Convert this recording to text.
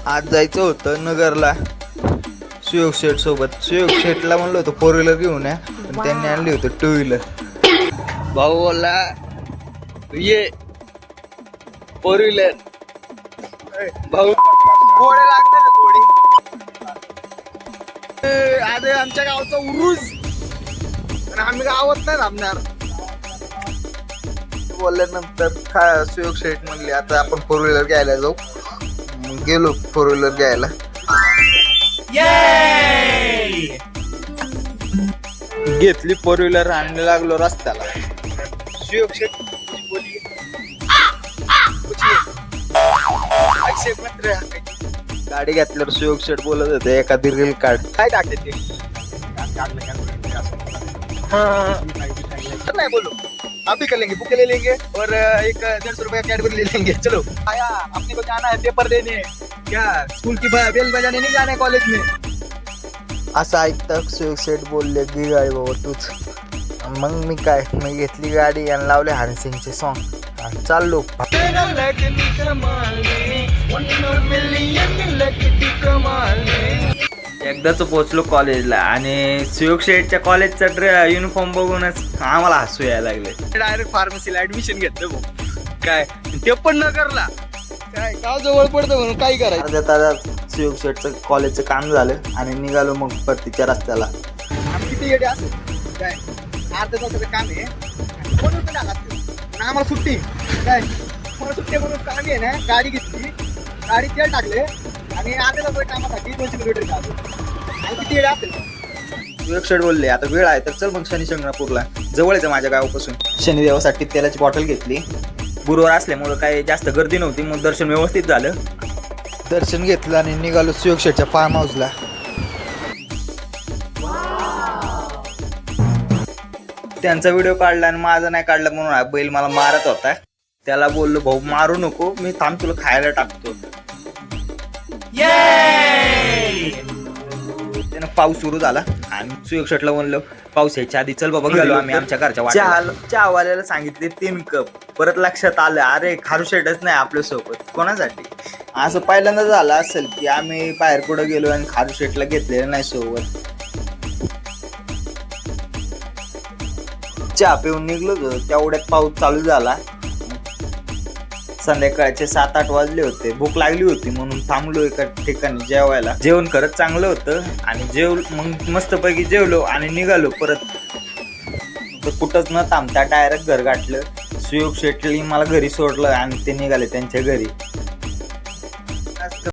आज जायचं होतं नगरला सुयोग शेठ सोबत. सुयोग शेठला म्हणलं होतं 4 व्हीलर घेऊन या, पण त्यांनी आणली होती 2 व्हीलर. भाऊ बोलला ये 4 व्हीलर. भाऊ घोडे लागले ना घोडे. आज आमच्या गावचा उरूस, पण आम्ही गावात नाही थांबणार. बोलल्यानंतर सुयोग शेठ म्हणले आता आपण 4 व्हीलर घ्यायला जाऊ. मग गेलो 4 व्हीलर घ्यायला. घेतली 4 व्हीलर आणि लागलो रस्त्याला. सुयोग शेठ बोली गाडी घेतल्यावर सुयोग शेठ बोलत होते एखादी रील काढ. काय टाकते ते नहीं बोलो आप भी कर लेंगे, बुक ले लेंगे और एक 150 रुपए का कैडबरी ले लेंगे. चलो आया, अपने को जाना है पेपर देने. क्या स्कूल की बेल बजाने नहीं जाना है कॉलेज में. असं ऐकतं सुयोग शेठ बोलले की गाडी बाबा तूच. मग मी काय, मी घेतली गाडी आणि लावले हरसिंगचे सॉन्ग आणि चाललो. एकदाच पोहोचलो कॉलेजला आणि सुयोग शेठच्या कॉलेजचा युनिफॉर्म बघूनच आम्हाला हसू यायला लागले. डायरेक्ट फार्मसीला ऍडमिशन घेतलं भाऊ. काय ते पण न करला, काय गाव जवळ पडतं म्हणून काय करायचं. अर्ध्या तासात सुयोग शेठचं कॉलेजचं काम झालं आणि निघालो मग परतीच्या रस्त्याला. आम्ही किती येडे असो काय, अर्ध्या तासाचं काम आहे म्हणून आम्हाला सुट्टी. काय मला सुट्टी म्हणून काम आहे ना, गाडी घेतली, गाडी तेल टाकले आणि अर्ध्या तासाच्या कामासाठी 200 किलोमीटर चालू. किती येडे असेल. सुयोग शेठ बोलले आता वेळ आहे तर चल मग शनी शिंगणापूरला, जवळच माझ्या गावापासून. शनिदेवासाठी तेलाची बॉटल घेतली. गुरुवार असल्यामुळं काही जास्त गर्दी नव्हती, मग दर्शन व्यवस्थित झालं. दर्शन घेतलं आणि निघालो सुयोग शेठच्या फार्म हाऊसला. त्यांचा व्हिडिओ काढला आणि माझा नाही काढला म्हणून हा बैल मला मारत होता. त्याला बोललो भाऊ मारू नको, मी थांब तुला खायला टाकतो. त्यानं पाऊस सुरू झाला आणि सुयोग शेठला म्हणलं पाऊस यायच्या आधी चल बाबा गेलो आम्ही आमच्या घरच्या चहावाल्याला सांगितले 3 कप. परत लक्षात आलं अरे खारू शेठच नाही आपल्या सोबत, कोणासाठी. असं पहिल्यांदा झालं असेल की आम्ही बाहेर कुठं गेलो आणि खारू शेठला घेतलेलं नाही सोबत. चहा पिऊन निघलो तेवढ्यात पाऊस चालू झाला. संध्याकाळचे 7-8 वाजले होते. भूक लागली होती म्हणून थांबलो एका ठिकाणी जेवायला. जेवण खरंच चांगलं होतं आणि मग मस्तपैकी जेवलो आणि निघालो परत. कुठंच न थांबता डायरेक्ट घर गाठलं. सुयोग शेठली मला घरी सोडलं आणि ते निघाले त्यांच्या घरी.